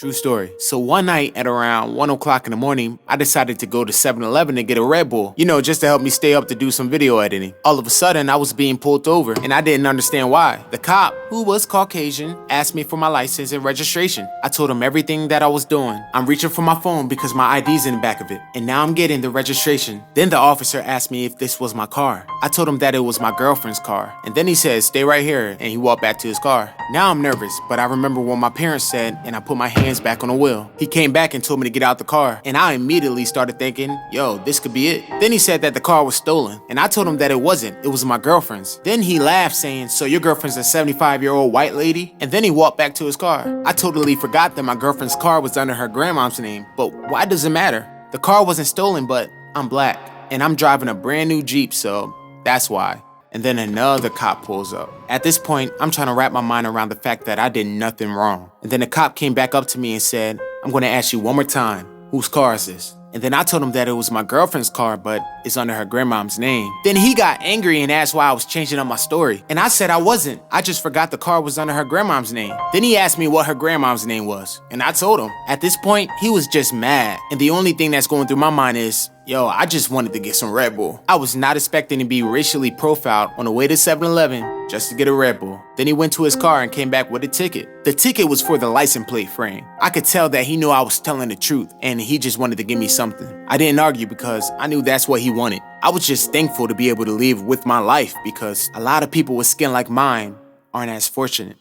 True story. So one night at around 1 o'clock in the morning, I decided to go to 7-Eleven to get a Red Bull, just to help me stay up to do some video editing. All of a sudden, I was being pulled over, and I didn't understand why. The cop, who was Caucasian, asked me for my license and registration. I told him everything that I was doing. I'm reaching for my phone because my ID's in the back of it, and now I'm getting the registration. Then the officer asked me if this was my car. I told him that it was my girlfriend's car, and then he said, "Stay right here," and he walked back to his car. Now I'm nervous, but I remember what my parents said, and I put my hands back on the wheel. He came back and told me to get out the car, and I immediately started thinking, yo, this could be it. Then he said that the car was stolen, and I told him that it wasn't. It was my girlfriend's. Then he laughed, saying, "So your girlfriend's a 75-year-old white lady?" And then he walked back to his car. I totally forgot that my girlfriend's car was under her grandmom's name, but why does it matter? The car wasn't stolen, but I'm black, and I'm driving a brand new Jeep, so that's why. And then another cop pulls up. At this point, I'm trying to wrap my mind around the fact that I did nothing wrong. And then the cop came back up to me and said, "I'm gonna ask you one more time, whose car is this?" And then I told him that it was my girlfriend's car, but it's under her grandmom's name. Then he got angry and asked why I was changing up my story. And I said I wasn't. I just forgot the car was under her grandmom's name. Then he asked me what her grandmom's name was, and I told him. At this point, he was just mad. And the only thing that's going through my mind is, yo, I just wanted to get some Red Bull. I was not expecting to be racially profiled on the way to 7-Eleven just to get a Red Bull. Then he went to his car and came back with a ticket. The ticket was for the license plate frame. I could tell that he knew I was telling the truth, and he just wanted to give me something. I didn't argue because I knew that's what he wanted. I was just thankful to be able to leave with my life because a lot of people with skin like mine aren't as fortunate.